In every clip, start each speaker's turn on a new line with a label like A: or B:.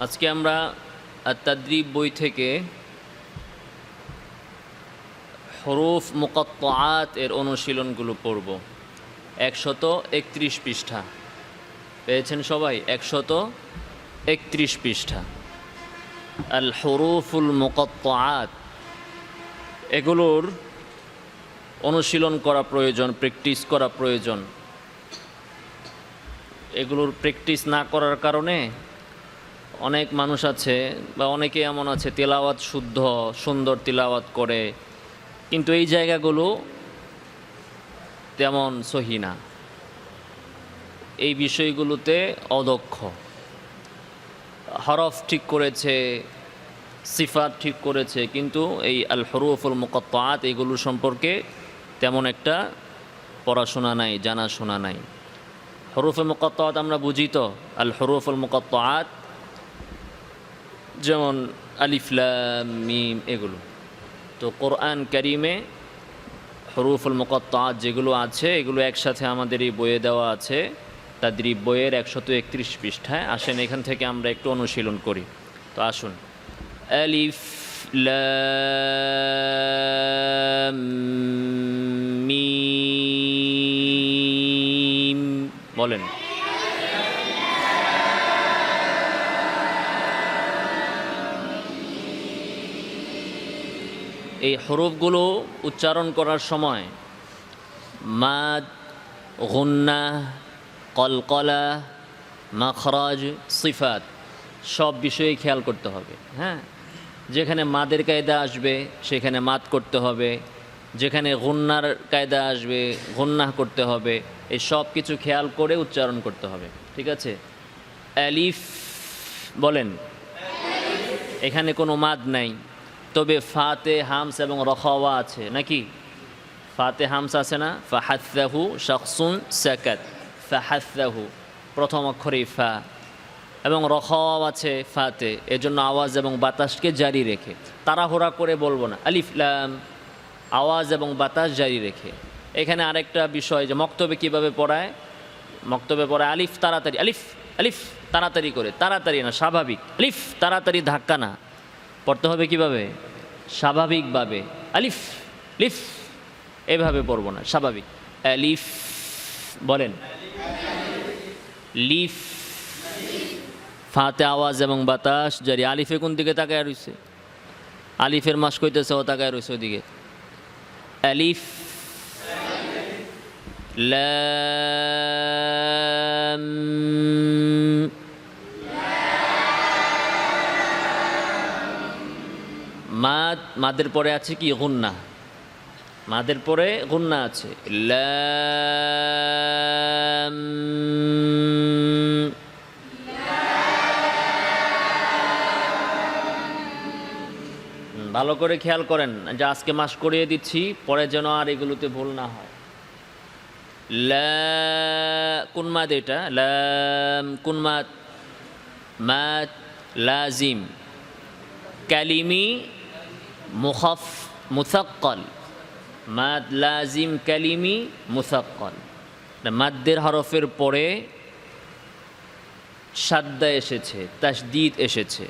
A: আজকে আমরা আত-তাদরিব বই থেকে হরুফ মুকাত্তাআত এর অনুশীলনগুলো পড়ব। 131 পৃষ্ঠা পেয়েছেন সবাই? 131 পৃষ্ঠা। আল হুরুফুল মুকাত্তাআত, এগুলোর অনুশীলন করা প্রয়োজন, প্র্যাকটিস করা প্রয়োজন। এগুলোর প্র্যাকটিস না করার কারণে অনেক মানুষ আছে বা অনেকে এমন আছে তেলাওয়াত শুদ্ধ সুন্দর তেলাওয়াত করে, কিন্তু এই জায়গাগুলো তেমন সহি না, এই বিষয়গুলোতে অদক্ষ। হরফ ঠিক করেছে, সিফাত ঠিক করেছে, কিন্তু এই আল হুরুফুল মুকাত্তাআত এগুলো সম্পর্কে তেমন একটা পড়াশোনা নাই, জানাশোনা নাই। হরুফে মুকাত্তাআত আমরা বুঝি তো, আল হুরুফুল মুকাত্তাআত যেমন আলিফ লাম মিম এগুলো। তো কোরআন কারীমে হরুফুল মুকাত্তাআত যেগুলো আছে এগুলো একসাথে আমাদের এই বইয়ে দেওয়া আছে, তাদরিব বইয়ের 131 পৃষ্ঠায়। আসেন এখান থেকে আমরা একটু অনুশীলন করি। তো আসুন, আলিফ লাম মিম বলেন। এই হরফগুলো উচ্চারণ করার সময় মাদ, গুন্নাহ, কলকলা, মাখরাজ, সিফাত সব বিষয়ে খেয়াল করতে হবে। হ্যাঁ, যেখানে মাদের কায়দা আসবে সেখানে মাদ করতে হবে, যেখানে গুন্নার কায়দা আসবে গুন্নাহ করতে হবে। এই সব কিছু খেয়াল করে উচ্চারণ করতে হবে, ঠিক আছে? আলিফ বলেন, এখানে কোনো মাদ নাই, তবে ফাতে হামস এবং রখাওয়া আছে নাকি? ফাতে হামস আছে না? ফাহাত্তাহু শাখসুন সাকাত, ফাহাত্তাহু প্রথম অক্ষরে ফা, এবং রখাওয়া আছে ফাতে, এজন্য আওয়াজ এবং বাতাসকে জারি রেখে, তাড়াহুড়া করে বলবো না। আলিফ লাম, আওয়াজ এবং বাতাস জারি রেখে। এখানে আরেকটা বিষয় যে মক্তবে কিভাবে পড়ায়, মক্তবে পড়ায় আলিফ তাড়াতাড়ি, আলিফ আলিফ তাড়াতাড়ি করে, তাড়াতাড়ি না, স্বাভাবিক। আলিফ তাড়াতাড়ি ধাক্কা না, পড়তে হবে কিভাবে? স্বাভাবিকভাবে। আলিফ লিফ এভাবে পড়ব না, স্বাভাবিক। আলিফ বলেন, লিফ, ফাতে আওয়াজ এবং বাতাস জারি। আলিফে কোন দিকে তাকায় রয়েছে? আলিফের মাস কইতেছে, ও তাকায় রয়েছে ওদিকে। আলিফ লাম, মাদ, মাদের পরে আছে কি? গুন্না, মাদের পরে গুন্না আছে। লাম, ভালো করে খেয়াল করেন যে আজকে মাস করিয়ে দিচ্ছি, পরে যেন আর এগুলোতে ভুল না হয়। লা, কোন মাদ এটা? লাম কোন মাদ? মাদ লাজিম, কালিমি, মুখাফ, মুসাক্কাল। মাদ লাজিম কালিমি মুসাক্কাল। মাদ্দের হরফের পরে সাদ্দা এসেছে, তাসদীদ এসেছে,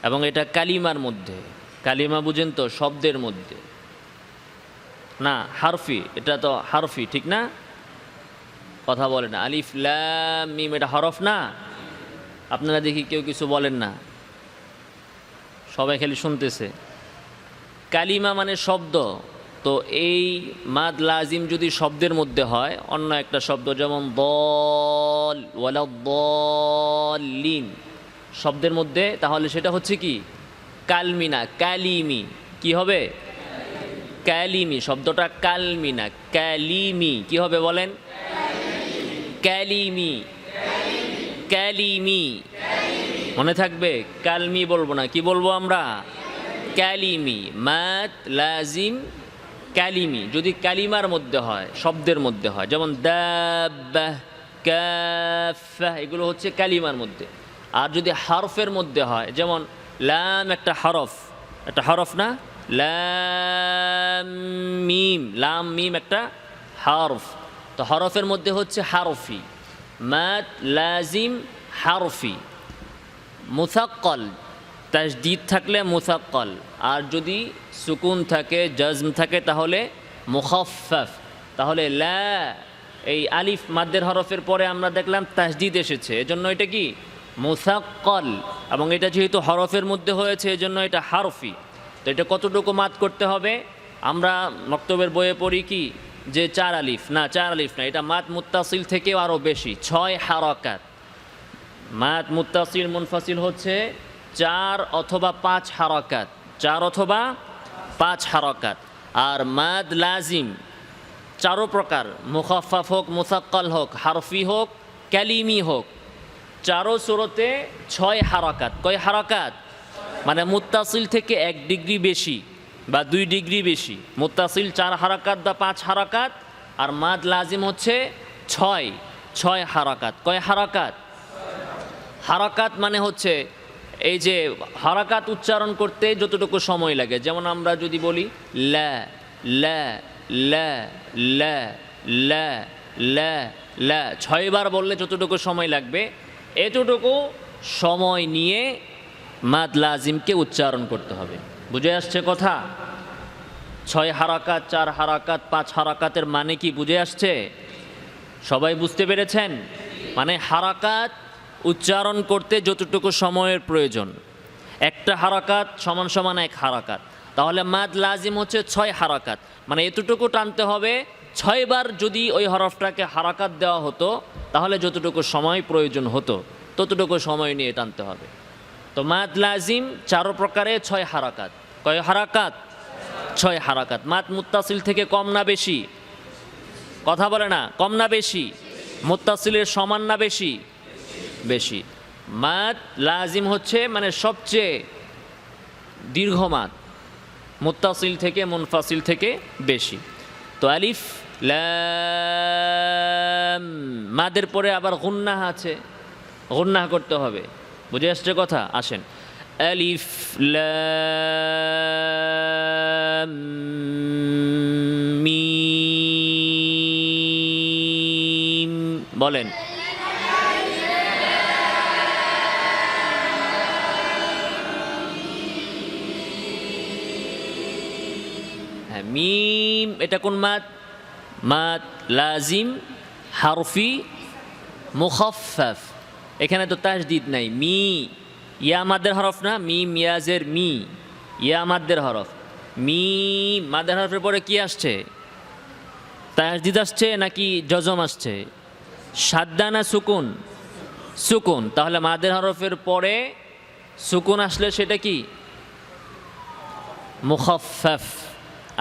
A: এবং এটা কালিমার মধ্যে। কালিমা বুঝেন তো? শব্দের মধ্যে না, হারফি। এটা তো হারফি, ঠিক না? কথা বলে না। আলিফ লাম মিম এটা হরফ না? আপনারা দেখি কেউ কিছু বলেন না, সবাই খালি শুনতেছে। কালিমা মানে শব্দ। তো এই মাদ লাজিম যদি শব্দের মধ্যে হয়, অন্য একটা শব্দ যেমন দল ওয়ালা দলিন শব্দের মধ্যে, তাহলে সেটা হচ্ছে কি? কালমি না, কালিমি। কি হবে? কালিমি। শব্দটা কালমি না, কালিমি। কি হবে বলেন? কালিমি, কালিমি। মনে থাকবে, কালমি বলবো না, কি বলবো আমরা? কালিমি। মাদ লাজিম কালিমি যদি কালিমার মধ্যে হয়, শব্দের মধ্যে হয়, যেমন দাব্বাহ, কাফা, এগুলো হচ্ছে কালিমার মধ্যে। আর যদি হরফের মধ্যে হয়, যেমন লাম একটা হরফ, একটা হরফ না? লাম মিম, লাম মিম একটা হরফ। তো হরফের মধ্যে হচ্ছে হারফি, মাদ লাজিম হারফি। মুসাক্কল, তাসদীদ থাকলে মুসাক্কল, আর যদি সুকুন থাকে জজম থাকে তাহলে মুখাফফাফ। তাহলে লা, এই আলিফ মাদ্দের হরফের পরে আমরা দেখলাম তাসদীদ এসেছে, এজন্য এটা কি মুসাক্কল, এবং এটা যেহেতু হরফের মধ্যে হয়েছে এজন্য এটা হারফি। তো এটা কতটুকু মাদ করতে হবে? আমরা মক্তবের বইয়ে পড়ি কি যে 4 আলিফ, না 4 আলিফ না, এটা মাদ মুত্তাসিল থেকেও আরও বেশি, 6 হারাকাত। মাদ মুত্তাসিল মুনফাসিল হচ্ছে 4 অথবা 5 হারাকাত, 4 অথবা 5 হারাকাত। আর মাদ লাজিম 4 প্রকার, মুখাফফাফ হোক, মুসাক্কাল হোক, হারফি হোক, কালিমি হোক, 4 সুরতে 6 হারাকাত। কয় হারাকাত? মানে মুত্তাসিল থেকে 1 ডিগ্রি বেশি বা 2 ডিগ্রি বেশি। মুত্তাসিল 4 হারাকাত বা 5 হারাকাত, আর মাদ লাজিম হচ্ছে 6 হারাকাত। কয় হারাকাত? হারাকাত মানে হচ্ছে এই যে হারাকাত উচ্চারণ করতে যতটুকু সময় লাগে, যেমন আমরা যদি বলি লা লা লা লা লা লা লা, 6 বার বললে যতটুকু সময় লাগবে এতটুকু সময় নিয়ে মাদ লাজিমকে উচ্চারণ করতে হবে। বুঝে আসছে কথা? 6 হারাকাত, 4 হারাকাত, 5 হারাকাতের মানে কি বুঝে আসছে? সবাই বুঝতে পেরেছেন? মানে হারাকাত উচ্চারণ করতে যতটুকু সময়ের প্রয়োজন, একটা হারাকাত সমান সমান 1 হারাকাত। তাহলে মাদ লাজিম হচ্ছে 6 হারাকাত, মানে এতটুকু টানতে হবে। 6 বার যদি ওই হরফটাকে হারাকাত দেওয়া হতো তাহলে যতটুকু সময় প্রয়োজন হতো ততটুকু সময় নিয়ে টানতে হবে। তো মাদ লাজিম 4 প্রকারে 6 হারাকাত। কয় হারাকাত? 6 হারাকাত। মাদ মুত্তাসিল থেকে কম না বেশি? কথা বলে না, কম না বেশি? মুত্তাসিলের সমান না বেশি? বেশি। মাদ লাজিম হচ্ছে মানে সবচেয়ে দীর্ঘ মাদ, মুত্তাসিল থেকে মুনফাসিল থেকে বেশি। তো আলিফ লাম, মাদের পরে আবার গুন্নাহ আছে, গুন্নাহ করতে হবে। বুঝে আসছে কথা? আসেন, আলিফ লাম মিম, বলেন। হ্যাঁ, মিম এটা কোন মাদ? মাদ লাজিম হারফি মুখাফফাফ। এখানে তো তাসদীদ নাই। মি, ইয়া মাদ্দের হরফ না, মিম ইয়াজের মি, ইয়া মাদ্দের হরফ। মি মাদ্দের হরফের পরে কি আসছে? তাসদীদ আসছে নাকি জজম আসছে? সাদ্দা না সুকুন? সুকুন। তাহলে মাদ্দের হরফের পরে সুকুন আসলে সেটা কি? মুখাফফাফ।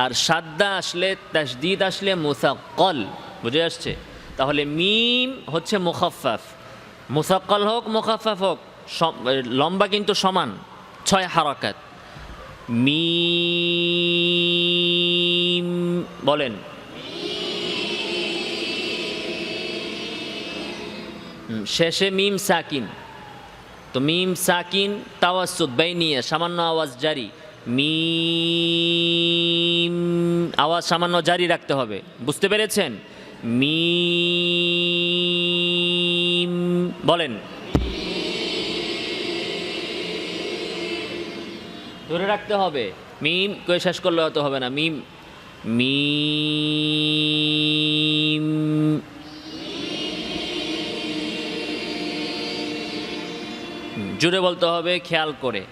A: আর সাদ্দা আসলে, তাসদীদ আসলে মুসাক্কল। বুঝে আসছে? তাহলে মিম হচ্ছে মুখাফফাফ, মুসাক্কল হোক মুখাফফাফ হোক লম্বা কিন্তু সমান, 6 হারাকাত। মিম, বলেন। শেষে মিম সাকিন, তো মিম সাকিন তাওয়াসসুত বাইনিয়া, সামান্য আওয়াজ জারি। মিম, আওয়াজ সামান্য জারি রাখতে হবে। বুঝতে পেরেছেন? মিম, বলেন। ধরে রাখতে হবে। মিম কই শেষ করলে হয়তো হবে না। মিম, মিম, জুড়ে বলতে হবে খেয়াল করে।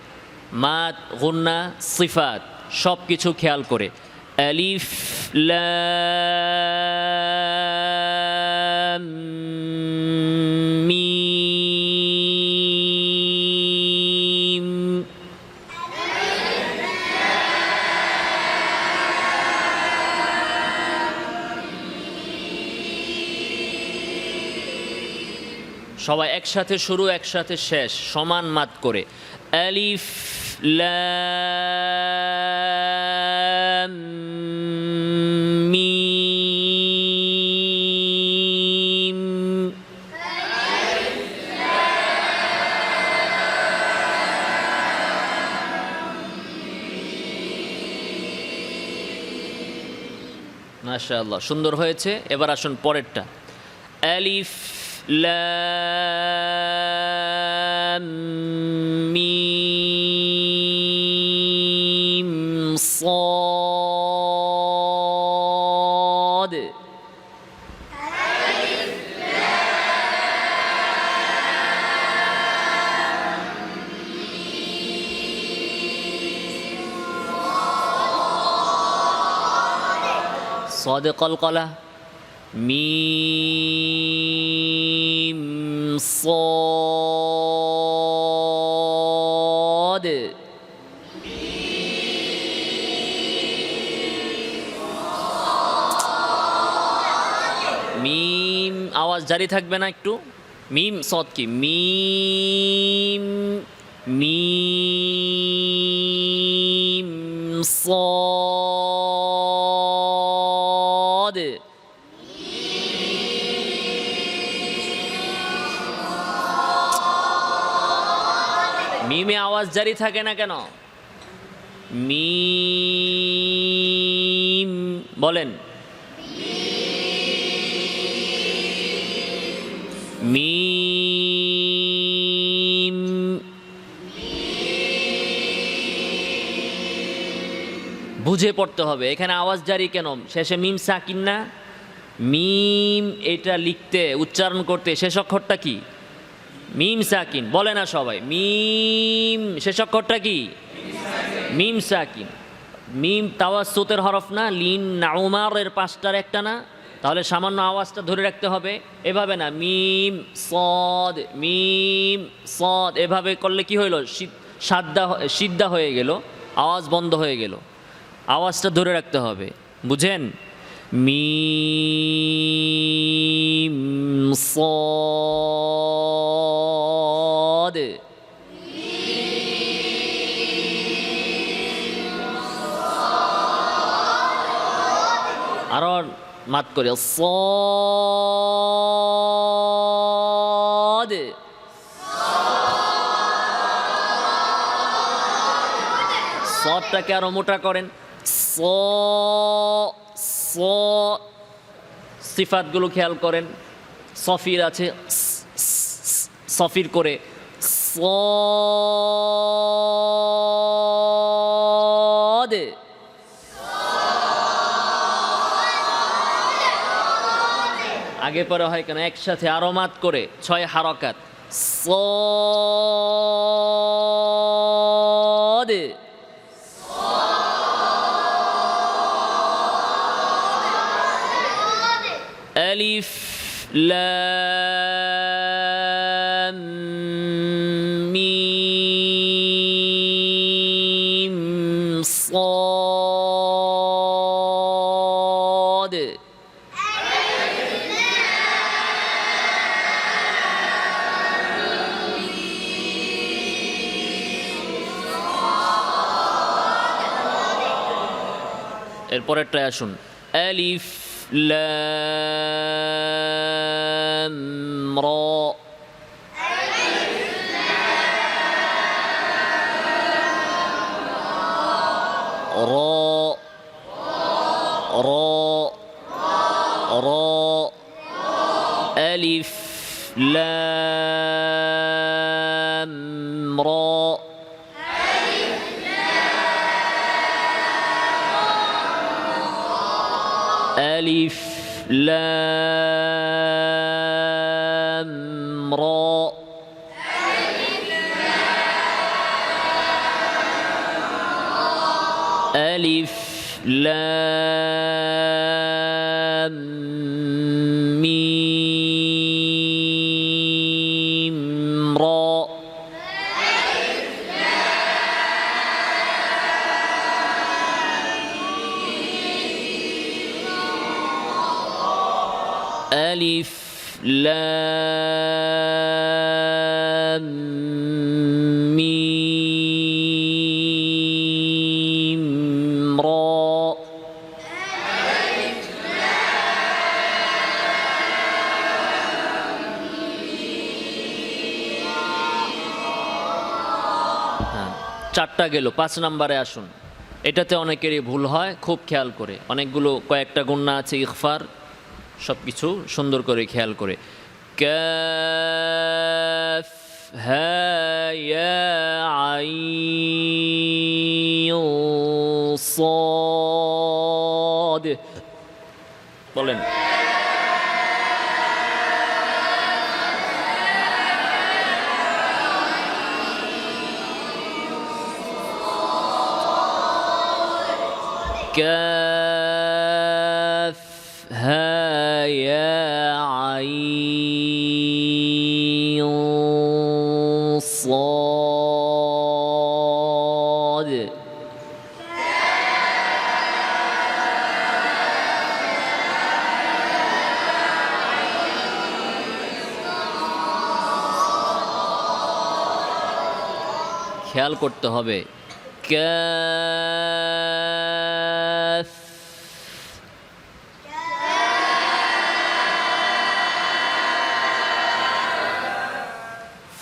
A: মাদ, গুন্না, সিফাত সব কিছু খেয়াল করে। আলিফ লাম মিম। সবাই একসাথে শুরু একসাথে শেষ, সমান মাদ করে। আলিফ লাম মিম। মাশাআল্লাহ, সুন্দর হয়েছে। এবার আসুন পরেরটা। আলিফ লাম লাম মিম صاد صاد قلقلة ميم صاد মিম আওয়াজ জারি থাকবে না একটু মিম সদ কি মিম মিম صاد মিমে আওয়াজ জারি থাকে না কেন মিম বলেন মিম বুঝে পড়তে হবে এখানে আওয়াজ জারি কেন শেষে মিম সাকিন না মিম এটা লিখতে উচ্চারণ করতে শেষ অক্ষরটা কি মিম সাকিন বলে না সবাই মিম শেষ অক্ষরটা কি মিম সাকিন মিম তাওয়াসুতের হরফ না লিন নাউমারের পাঁচটার একটা না তাহলে সামান্য আওয়াজটা ধরে রাখতে হবে এভাবে না মিম সদ এভাবে করলে কি হইল সিদ্ধা হয়ে গেল আওয়াজ বন্ধ হয়ে গেল আওয়াজটা ধরে রাখতে হবে বুঝেন মিম صاد আরো মাত করে صاد সদটাকে আরো মোটা করেন সিফাতগুলো খেয়াল করেন সফির আছে সফির করে صاد আগে পরে হয় কেন একসাথে আরো মাত করে 6 হারকাত صاد ألف لام ميم صاد এরপরেরটায় আসুন আলিফ لام را را ألف لام را ألف لام را ألف لام ميم را ألف لام ميم را চারটা গেল 5 নম্বরে আসুন এটাতে অনেকেরই ভুল হয় খুব খেয়াল করে অনেকগুলো কয়েকটা গুণনা আছে ইগফার সব কিছু সুন্দর করে খেয়াল করে কাফ ها يا عين صاد বলেন كاف ها يا عين صاد খেয়াল করতে হবে كاف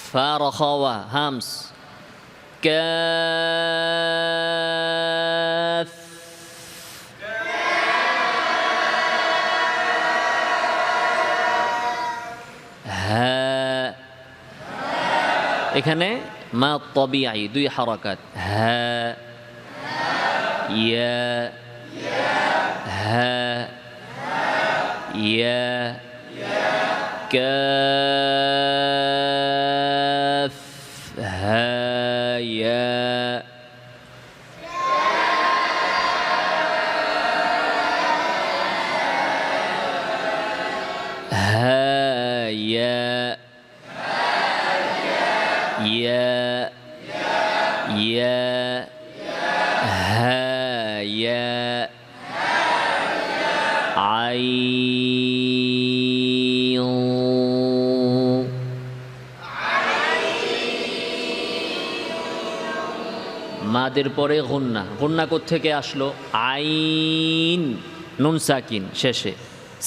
A: فا رخاوة همس كاف ها এখানে মা তবিআই দুই হারাকাত হা ইয়া হা ইয়া কাফ হা ইয়া হা ইয়া يا يا ها يا عين মাদের পরে গুন্না গুন্না কোত্থেকে আসলো আইন নুন সাকিন শেষে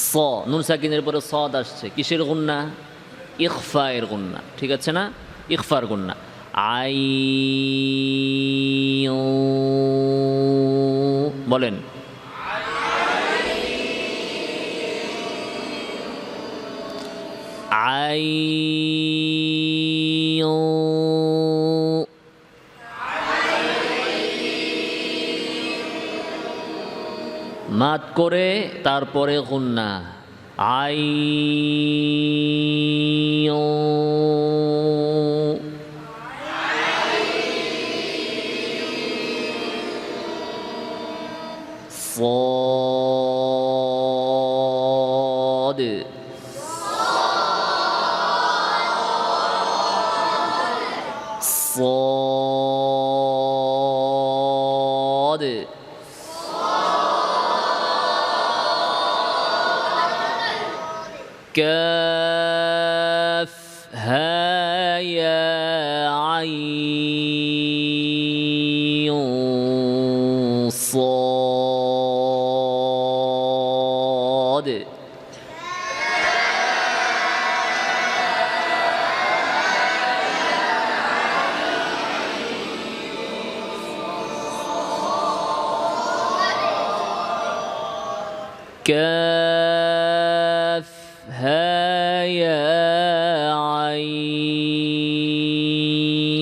A: স নুন সাকিনের পরে সদ আসছে কিসের গুন্না ইখফা এর গুন্না ঠিক আছে না ইখফার গুন্না আইন বলেন আইন মাদ করে তারপরে গুন্না আইন صاد صاد كاف ها يا عين صاد كاف ها يا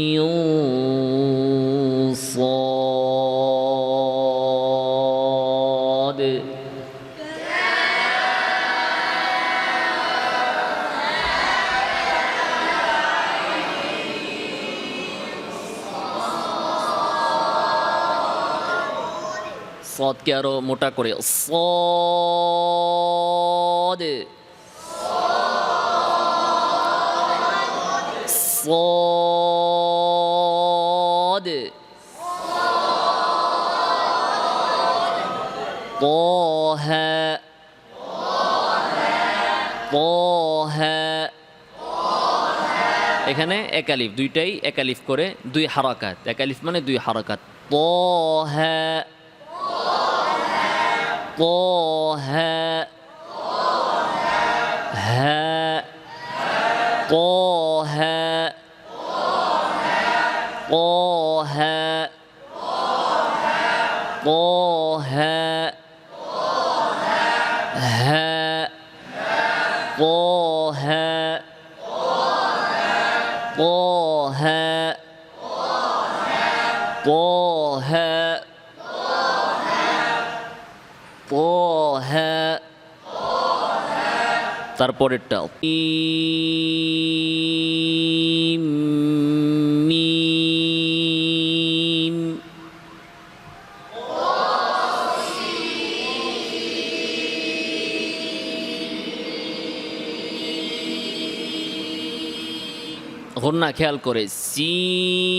A: عين صاد صادকে আরো মোটা করে صاد صاد طه طه এখানে এক আলিফ দুইটাই এক আলিফ করে দুই হারাকাত এক আলিফ মানে দুই হারাকাত طه طه ها طه طه طه ها طه طه طه طه তারপরেরটা মিম মিম গুন্না খেয়াল করে সিম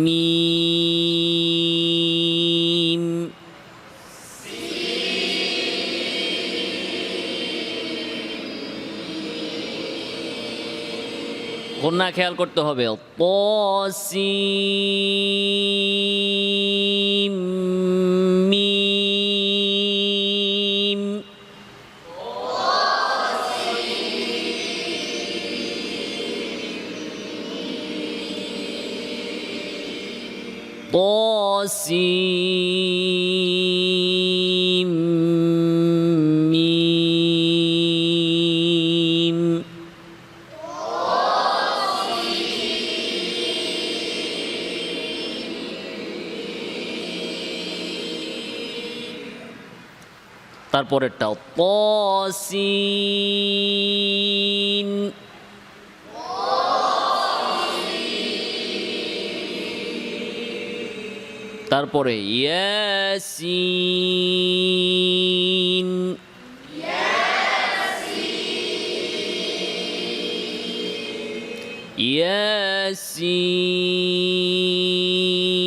A: মিম গুন্না খেয়াল করতে হবে সিম মিম طاسيم ميم তারপরেরটাও طاسين তারপরে ইয়াসিন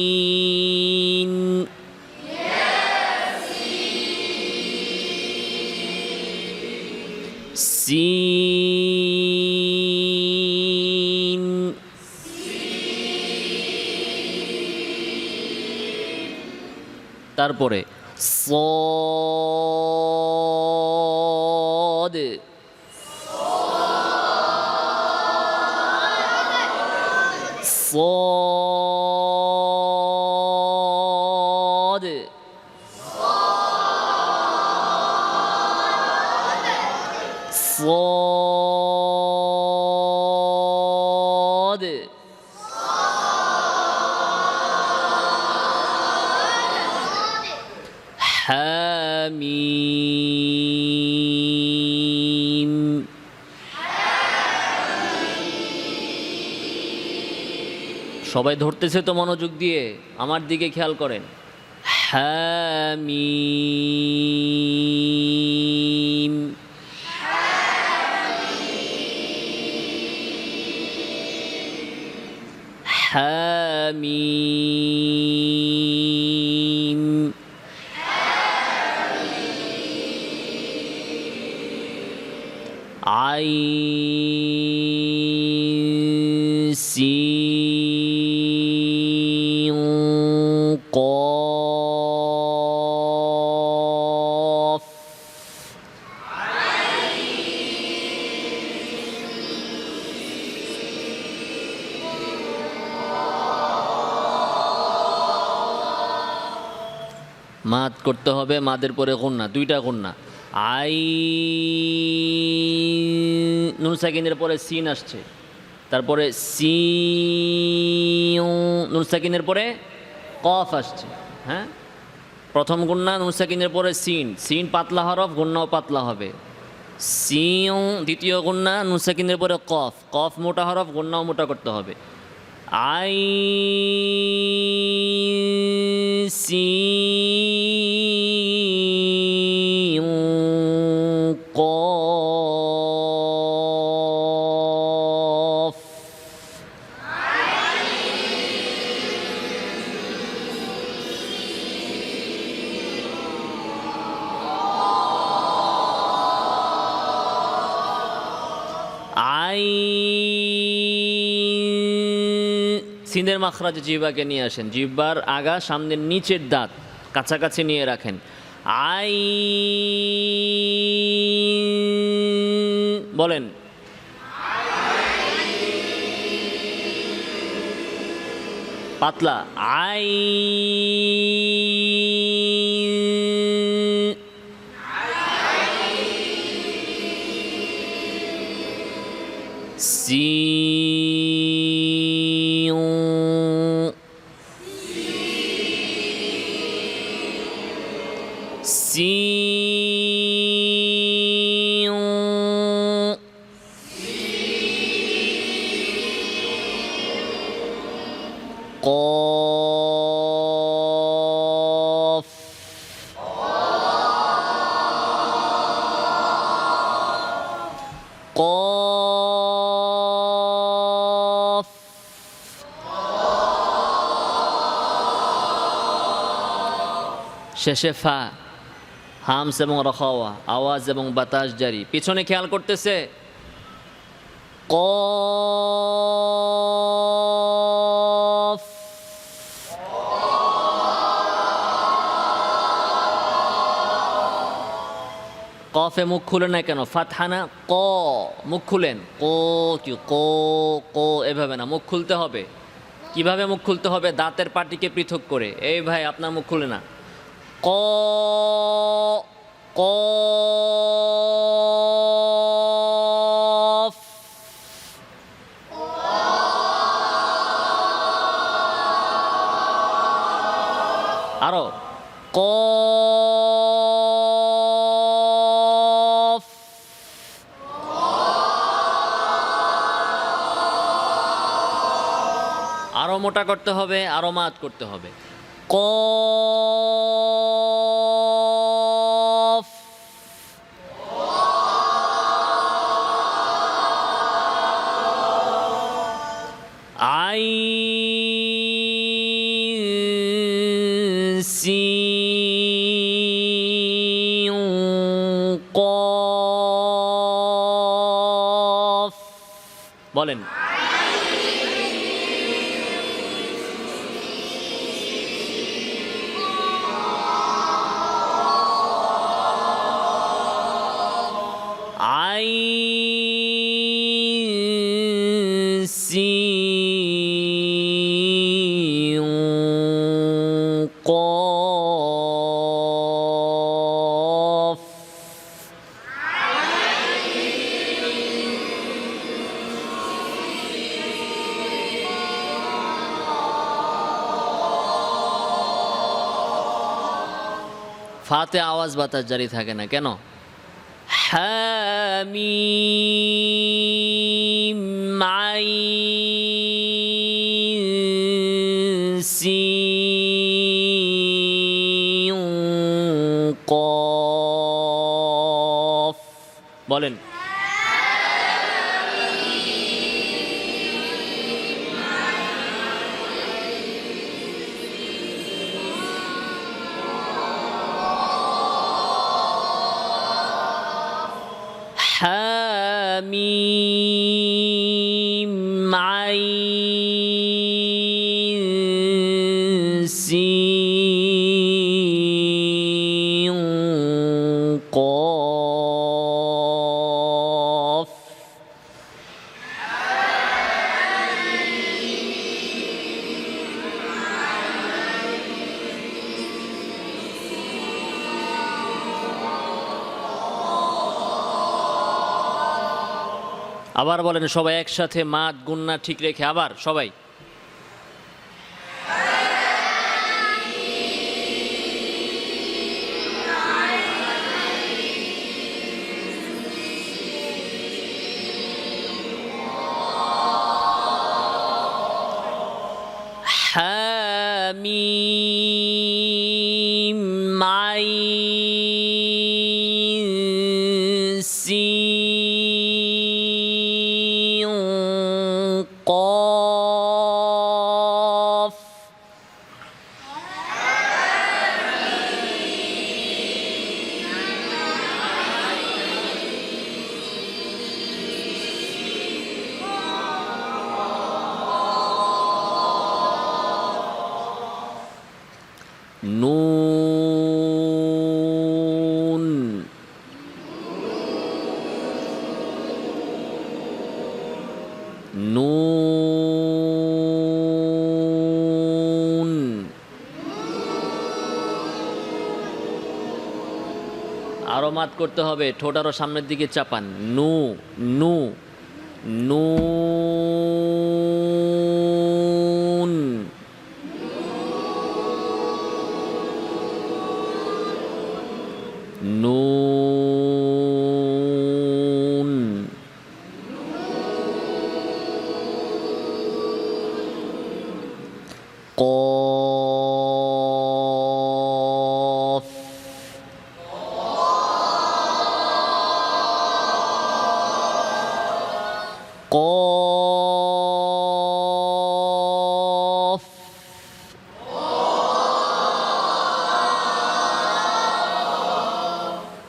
A: ইয়াসিন সিন তারপরে صاد صاد صاد حميم সবাই ধরতেছে তো মনোযোগ দিয়ে আমার দিকে খেয়াল করেন حميم حميم عين سين قاف মাদ করতে হবে মাদের পরে গুন্না দুইটা গুন্না আই নুন সাকিনের পরে সিন আসছে তারপরে সিন নুন সাকিনের পরে কফ আসছে হ্যাঁ প্রথম গুন্না নুন সাকিনের পরে সিন সিন পাতলা হরফ গুন্নাও পাতলা হবে সিন দ্বিতীয় গুন্না নুন সাকিনের পরে কফ কফ মোটা হরফ গুন্নাও মোটা করতে হবে আই সিন কফ আই সিনের মাখরাজ জিহ্বাকে নিয়ে আসেন জিহ্বার আগা সামনের নিচের দাঁত কাছাকাছি নিয়ে রাখেন আই বলেন পাতলা আই সি সিন কফ কফ শেষে ফা হামস এবং রখাওয়া আওয়াজ এবং বাতাস জারি পিছনে খেয়াল করতেছে কফ কফে মুখ খুলে না কেন ফাতহানা ক মুখ খুলেন কো কি কো কো এভাবে না মুখ খুলতে হবে কিভাবে মুখ খুলতে হবে দাঁতের পাটিকে পৃথক করে এই ভাই আপনার মুখ খুলে না ক কফ আরো কফ আরো মোটা করতে হবে আরো মাত করতে হবে কফ আইন সিন কফ বলেন আইন সিন কফ ফাতে আওয়াজ বাতাস জারি থাকে না কেন হামিম আইন সিন কফ বলেন হামিম আইন সিন কফ আবার বলেন সবাই একসাথে মাদ গুন্না ঠিক রেখে আবার সবাই হামিম আইন সিন কফ নুন নুন আরো মাত করতে হবে ঠোঁট আরো সামনের দিকে চাপান নু নু নুন কফ, কফ,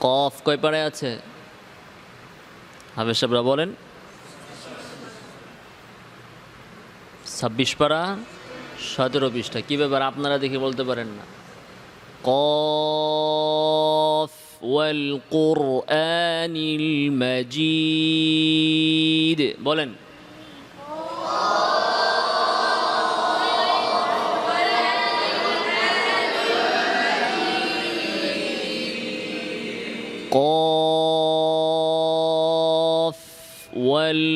A: কফ কয় পাড়ায় আছে? হাফেজ সাহেবরা বলেন। 26 পারা, 17 পৃষ্ঠা। কী ব্যাপার, আপনারা দেখে বলতে পারেন না? কফ ওয়াল কুরআনিল মাজিদ, বলেন। قاف والقرآن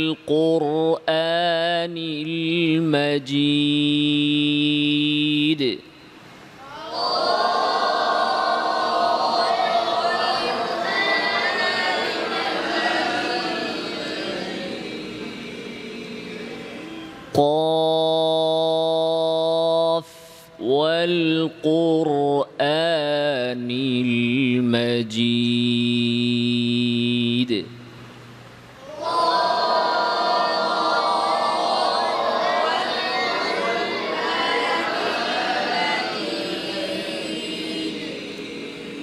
A: المجيد قاف والقرآن المجيد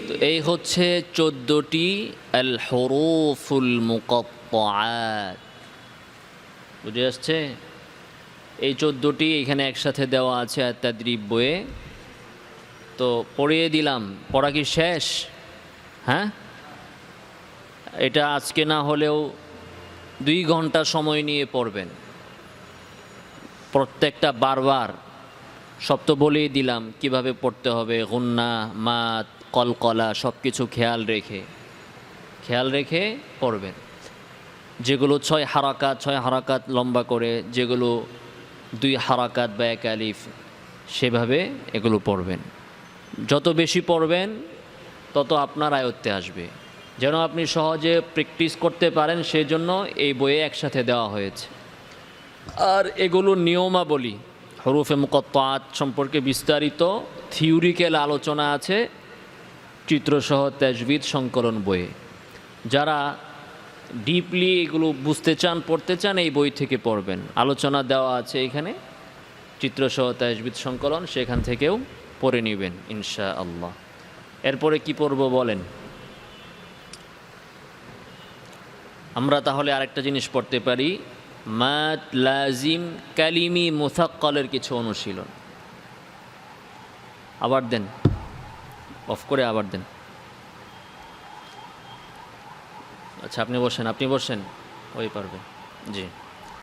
A: তো এই হচ্ছে 14টি আল হুরুফুল মুকাত্তাআত। বুঝে আসছে? এই 14টি এখানে একসাথে দেওয়া আছে আত-তাদরিব বইয়ে। তো পড়িয়ে দিলাম, পড়া কি শেষ? হ্যাঁ, এটা আজকে না হলেও 2 ঘন্টা সময় নিয়ে পড়বেন প্রত্যেকটা, বারবার। সব তো বলেই দিলাম কিভাবে পড়তে হবে, গুন্না, মাত, কলকলা সব কিছু খেয়াল রেখে পড়বেন। যেগুলো 6 হারাকাত লম্বা করে, যেগুলো 2 হারাকাত বা 1 আলিফ, সেভাবে এগুলো পড়বেন। যত বেশি পড়বেন তত আপনার আয়ত্তে আসবে। যেন আপনি সহজে প্র্যাকটিস করতে পারেন, সেজন্য এই বইয়ে একসাথে দেওয়া হয়েছে। আর এগুলোর নিয়মাবলী, হরুফে মুকাত্তাআত সম্পর্কে বিস্তারিত থিওরিক্যাল আলোচনা আছে চিত্রসহ তাজবিদ সংকলন বইয়ে। যারা ডিপলি এগুলো বুঝতে চান, পড়তে চান, এই বই থেকে পড়বেন। আলোচনা দেওয়া আছে এখানে চিত্রসহ তাজবিদ সংকলন, সেখান থেকেও পড়ে নেবেন ইনশাআল্লাহ। এরপরে কি পড়ব বলেন? আমরা তাহলে আরেকটা জিনিস পড়তে পারি, মাদ, লাজিম, কালিমি, মুসাক্কালের কিছু অনুশীলন। আবার দেন, অফ করে আবার দেন। আচ্ছা, আপনি বসেন, ওই পারবে। জি।